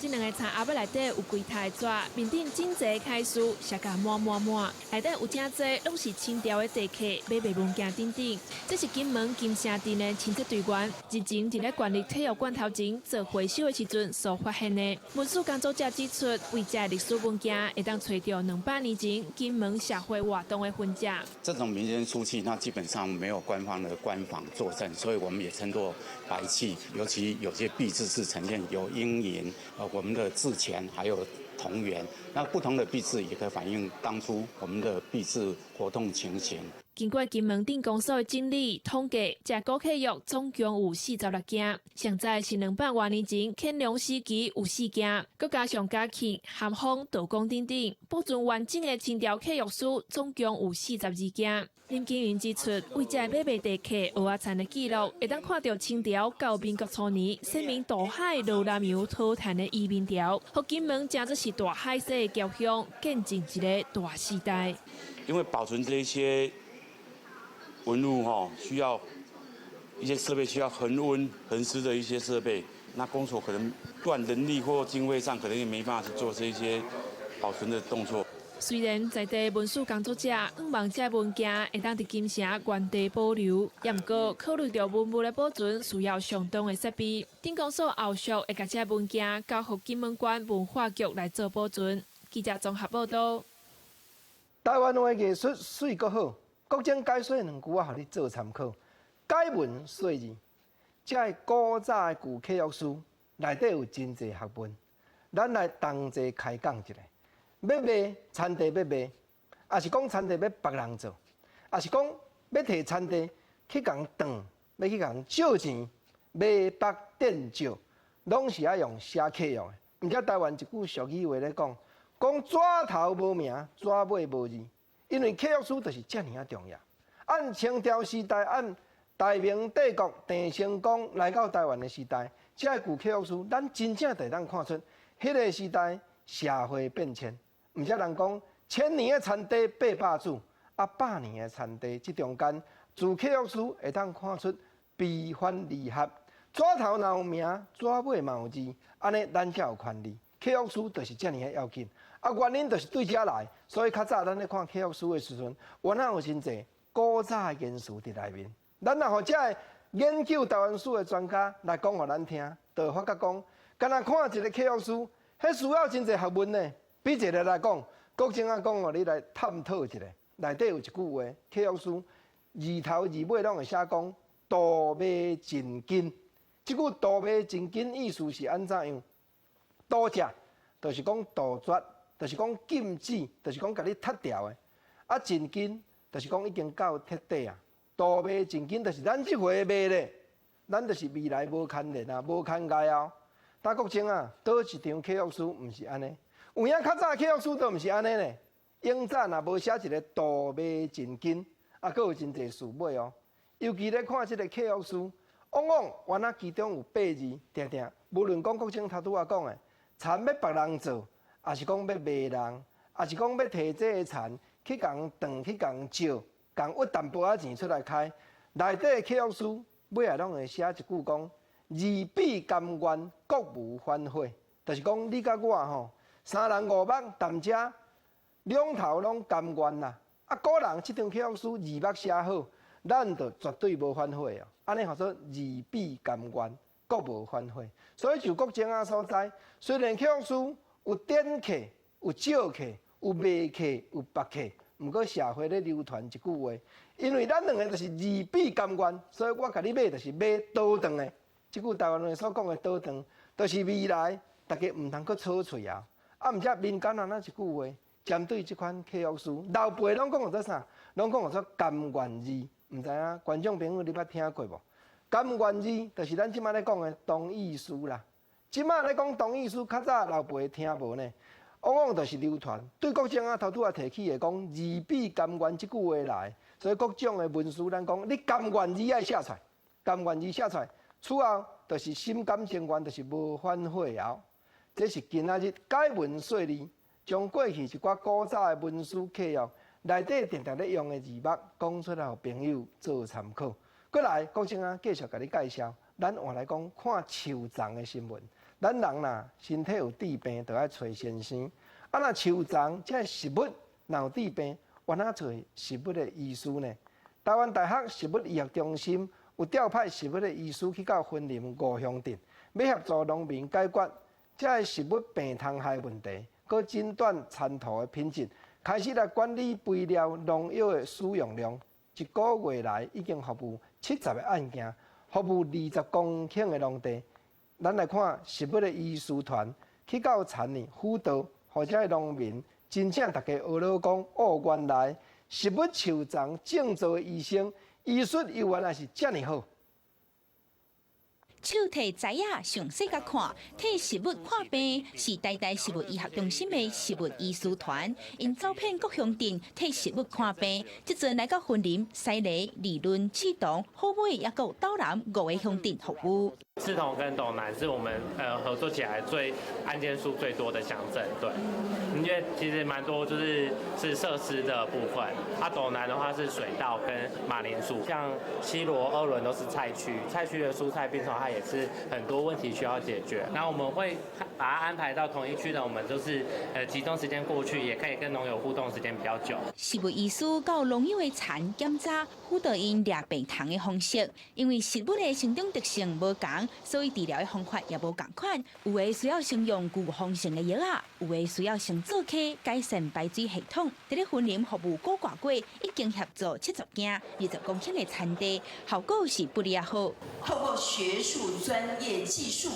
这两个茶盒仔内底有几台纸，面顶真侪开书，写甲满满满，内底有真侪拢是清朝的地客买卖物件等等。这是金门金城镇的清洁队员日前伫咧管理体育馆头前做回收的时阵所发现的。文书工作者指出，为这历史物件会当找到200年前金门社会活动的痕迹。这种民间书契，它基本上没有官方的官房作证，所以我们也称作白契。尤其有些币制是呈现有阴银，我们的制钱还有同源，那不同的币制也可以反映当初我们的币制活动情形。经过金门镇公所的整理统计，这古客约总共有46件，上载是200多年前乾隆时期有4件，佮加上嘉庆、咸丰、道光等等，保存完整的清朝客约书总共有42件。林经云指出，为这买卖地客蚵仔田的记录，会当看到清朝到民国初年声明大海罗南洋讨谈的移民条，和金门真正是大海式的交响，见证一个大时代。因为保存这些文物需要一些设备，需要恒温恒湿的一些设备，那公所可能不管人力或经费上，可能也没办法去做这些保存的动作。虽然在地文书工作者希望这物件会当伫金城原地保留，也毋过考虑到文物的保存需要相当的设备，镇公所后续会将这物件交予金门县文化局来做保存。记者综合报道。台湾话艺术水阁好，国政解说2句仔，互你做参考。解文说字，这个古早的旧客约书内底有真侪学问，咱来同齐开讲一下。要卖田地要卖，也是讲田地要别人做，也是讲要摕田地去共断，要去共借钱，卖北电借，拢是要用写客约的。毋则台湾一句俗语话咧讲纸头无名，纸尾无字，因为客约书就是遮尔啊重要。按清朝时代，按大明帝国郑成功来到台湾的时代，这旧客约书，咱真正会当看出迄个时代社会变迁。毋则人讲1000年的田地800主，100年的田地，即中间自客约书会当看出悲欢离合。纸头若有名，纸尾嘛有字，安尼咱才有权利。客约书就是遮尔的要紧。原因就是对遮来，所以较早咱咧看客约书的时阵，原来有真侪古早的元素伫内面。咱若互遮个研究台湾史的专家来讲互咱听，就会发觉讲，干那看一个客约书，迄需要真侪学问呢。比一个来讲，国政啊讲，你来探讨一下，内底有一句话，客约书字头字尾拢会写讲“度卖真金”。即句“度卖真金”意思是安怎样？度者就是讲杜绝，就是讲禁止，就是讲甲你踢掉的。啊，真金就是讲已经到铁底啊。度卖真金就是咱即回卖咧，咱就是未来无牵连啊，无牵碍后。但国政啊，倒一张客约书毋是安尼。有影较早客约书都毋是安尼呢，永早若无写一个度卖真金，啊，佫有真侪事尾哦。尤其咧看即个客约书，往往原来其中有8字，定定。无论讲国政头拄仔讲的，田要别人做，也是讲要卖人，也是讲要摕这个田去共断去共借，共挖淡薄仔钱出来开。内底的客约书尾啊拢会写一句讲：二比甘愿，国无反悔。就是讲你甲我吼。3人5目谈遮，两头拢甘愿啦。啊，个人即张客约书2目写好，咱就绝对无反悔哦。安尼叫做二比甘愿，国无反悔。所以就国政啊所在，虽然客约书有典客、有借客、有卖客、有白客，毋过社会咧流传一句话，因为咱两个就是二比甘愿，所以我甲你买就是买倒转的。即句台湾话所讲的倒转，就是未来大家毋通搁吵嘴啊。啊，毋则民间安那一句话，针对即款客约书，老辈拢讲做啥？拢讲做甘愿字，毋知影观众朋友你捌听过无？甘愿字就是咱即摆咧讲的同意书啦。即摆咧讲同意书，较早老辈听无呢，往往就是流传。对国政啊头拄仔提起的讲二比甘愿即句话来，所以各种的文书咱讲，你甘愿字爱写出来，甘愿字写出来，此后就是心甘情愿，就是无反悔后。这是今仔日解文说字，将过去一寡古早的文书客约内底定定咧用的字幕讲出来，互朋友做参考。过来，国政啊继续甲你介绍，咱换来讲看树丛的新闻。咱人呐，身体有治病，就要找先生。啊，那手脏这食物若有治病，原哪找食物的医师呢？台湾大学食物医学中心有调派食物的医师去到云林五乡镇，要协助农民解决这食物病虫害问题，佮诊断产图的品质，开始来管理肥料、农药的使用量。一个月来已经服务70个案件，服务20公顷的农地。咱来看食物的医师团去到田里辅导，或者农民真正大家学了讲，哦，原来食物手脏种植的医生医术伊原来是遮尔好。手提材啊，详细甲看，替食物看病是台大食物医学中心的食物医师团，因招聘各乡镇替食物看病，即阵来到云林、西螺、理论、莿桐、好尾，也有斗南5个乡镇服务。莿桐跟斗南是我们合作起来案件数最多的乡镇，对，因为其实蛮多是设施的部分，斗南的话是水稻跟马铃薯，像西螺、二仑都是菜区的蔬菜病虫害也是很多问题需要解决。那我们会把它安排到同一区的，我们就是集中时间过去，也可以跟农友互动的时间比较久。食物医师到农友的田检查，辅导因掠病虫的方式，因为食物的生长特性无同。所以治疗的方法也无同款，有的需要先用具方性的药啊，有的需要先做客改善排水系统。在咧云林服务古寡过，已经协助70件20公顷的田地，效果是不利也好。透过学术、专业、技术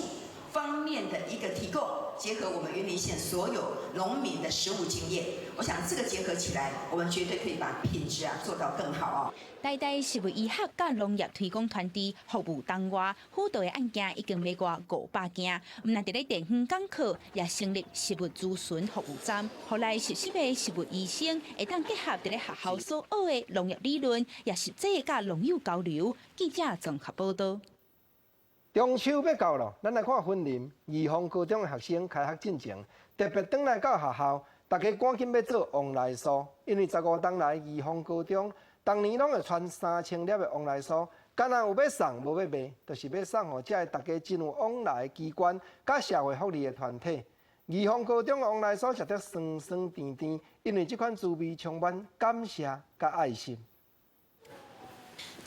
方面的一个提供，结合我们云林县所有农民的实务经验，我想这个结合起来，我们绝对可以把品质做到更好哦。台大食物医学甲农业推广团队服务东外，辅导的案件已经超过500件。毋但伫咧地方港口，也成立食物咨询服务站，后来实习的食物医生会当结合伫咧学校所学的农业理论，也实际甲农友交流。记者综合报道。中秋要到了，咱来看云林宜丰高中的学生开学进程，特别转来到学校，大家赶紧要做往来酥，因为15天来宜丰高中，当年拢会传3000粒的往来酥，敢若有要送无要卖，就是要送互这大家真有往来的机关，甲社会福利的团体。宜丰高中的往来酥食得酸酸甜甜，因为这款滋味充满感谢甲爱心。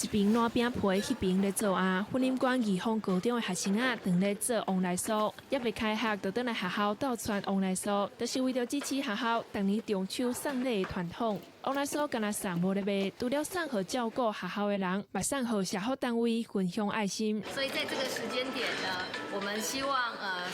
一边烂饼皮，迄边咧做啊。云林县宜丰高中的学生啊，正咧做往来酥，也未开学就倒来学校倒传往来酥，就是为了支持学校当年中秋送礼的传统。往来酥敢若送无咧卖，除了送互照顾学校的人，嘛送互社福单位分享爱心。所以在这个时间点呢，我们希望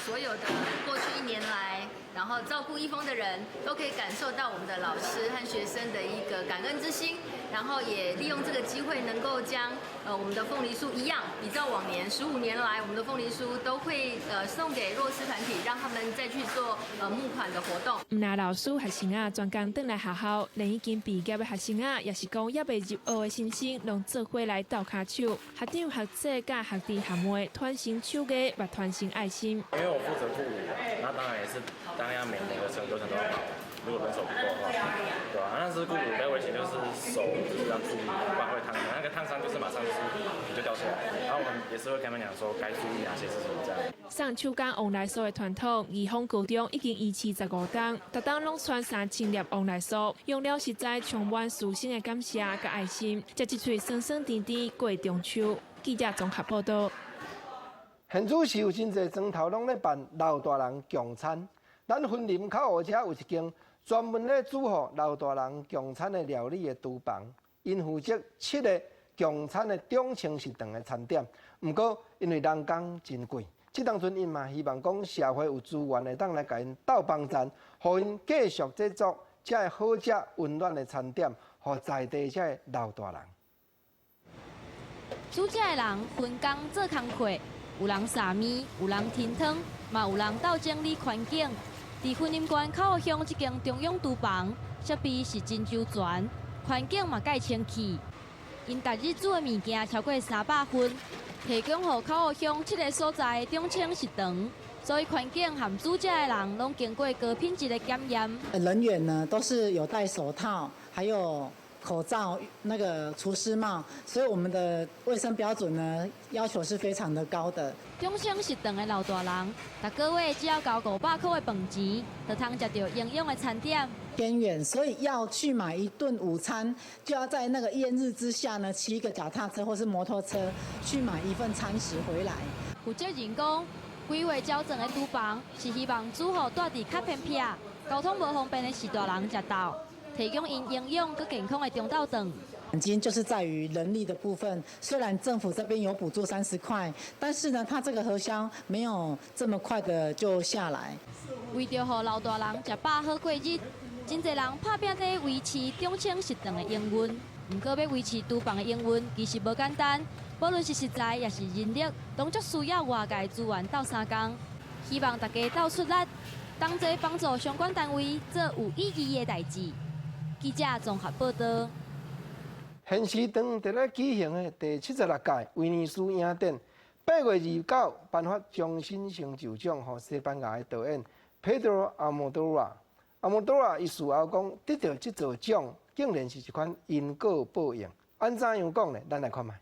所有的过去1年来，然后照顾宜丰的人都可以感受到我们的老师和学生的一个感恩之心，然后也利用这个机会能够将我们的凤梨酥一样，比照往年15年来，我们的凤梨酥都会送给弱势团体，让他们再去做募款的活动。毋但老师学生啊，专工转来学校，连已经毕业的学生啊，也是讲也未入学的新生，拢做伙来斗骹手。学长、学姐甲学弟学妹团成手艺，嘛团成爱心。因为我负责雇舞，那当然也是当然要每个流程都要跑。如果人手不够的话，对吧？但是雇舞的危险就是手就是要注意，不然会烫伤。那个烫伤就是马上就是皮就掉下来，然后我们也是会跟他们讲说该注意哪些事情这样。送手工往来酥的传统，宜丰高中已经15天，每天拢传3000粒往来酥，用了实在充满私心的感谢甲爱心，食一嘴酸酸甜甜过中秋。记者综合报道。现主是有真侪庄头拢咧办老大人共餐，咱云林口湖遮有一间专门咧煮予老大人共餐的料理的厨房，因负责7个共餐的中清食堂的餐点。不过因为人工真贵，这当阵因嘛希望讲社会有资源会当来甲因斗帮衬，互因继续制作这好食温暖的餐点，互在地这老大人。煮食的人分工做工课，有人撒面，有人添汤，嘛有人斗整理环境。伫云林县口湖乡这间中央厨房，设备是真周全，环境嘛介清气。因逐日煮的物件超过300份，提供予口湖乡7个所在的中清食堂，所以环境和煮食的人拢经过高品质的检验。人员呢都是有戴手套，还有口罩、那个厨师帽，所以我们的卫生标准呢要求是非常的高的。中生食堂的老大人，每个月只要交500块的饭钱，就通吃到营养的餐点。偏远，所以要去买一顿午餐，就要在那个炎日之下呢，骑一个脚踏车或是摩托车去买一份餐食回来。负责人讲，规划矫正的厨房是希望煮好住伫较偏僻、交通无方便的士大人食到，提供因营养佮健康的中昼顿。已经就是在于人力的部分，虽然政府这边有补助30块，但是呢，它这个核销没有这么快的就下来。为着让老大人食饱好过日。真侪人拍拼在维持中青食堂的营运，不过要维持厨房的营运其实无简单，无论是食材也是人力，拢足需要外界资源斗相共。希望大家斗出力，同齐帮助相关单位做有意义的代志。记者综合报道。现时堂伫咧举行的第76届威尼斯影展，8月29颁发终身成就奖予西班牙的导演 Pedro Almodóvar。阿莫多瓦伊事后讲，得到这座奖，竟然是一款因果报应。安怎样讲呢？咱来看卖。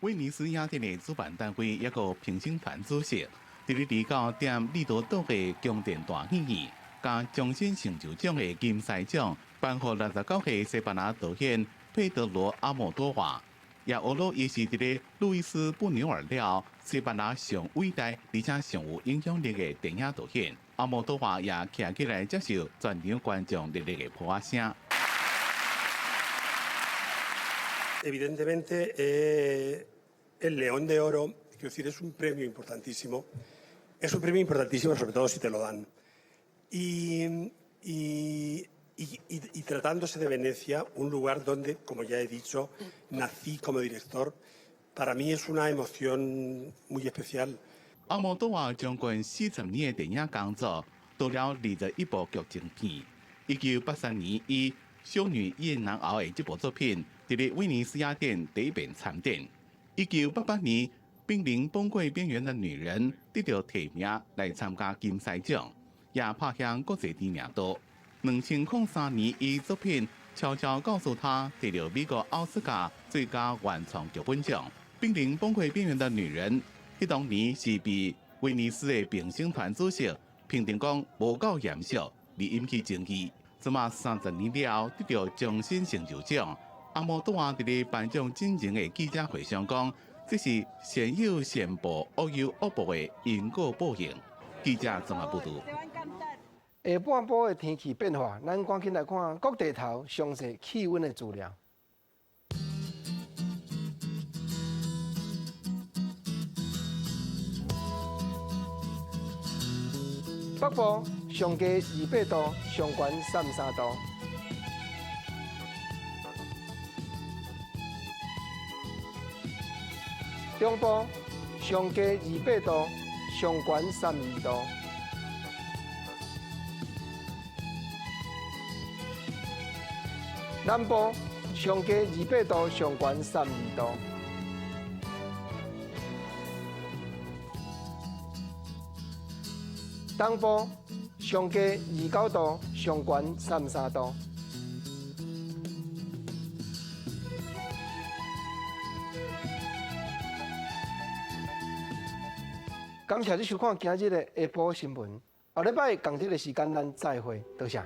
威尼斯影展的主办单位一个评审团主席，伫咧29点利多岛的宫殿大喜宴，将终身成就奖的金狮奖颁予69岁西班牙导演佩德罗·阿莫多瓦，也学了伊是伫咧路易斯·布纽尔了西班牙上伟大而且上有影响力的电影导演。阿莫多瓦也站起来接受全场观众热烈的呼声。Evidentemente, el León de Oro, quiero decir, es un premio importantísimo. Es un premio importantísimo, sobre todo si te lo dan. Y tratándose de Venecia, un lugar donde, como ya he dicho, nací como director, para mí es una emoción muy especial. 阿莫多瓦将近40年的电影工作，导了21部剧情片。1983年以《少女夜难熬》的这部作品，伫咧威尼斯雅典第一遍参展。1988年，《濒临崩溃边缘的女人》得到提名来参加金狮奖，也拍响国际知名度。2003年，伊作品《悄悄告诉他》得到美国奥斯卡最佳原创剧本奖，《濒临崩溃边缘的女人》。迄当年是被威尼斯的评审团主席评定讲无够严肃，而引起争议。这么30年了，得到终身成就奖。阿莫多瓦伫咧颁奖进前的记者会上讲，这是善有善报、恶有恶报的因果报应。记者综合报道。下半部的天气变化，咱赶紧来看各地头详细气温的资料。北部上低28度，上悬33度；中部上低28度，上悬32度；南部上低28度，上悬32度。东部上低29度，上悬33度。感谢你收看今日的下晡新闻，下礼拜同日的时间咱再会，多谢。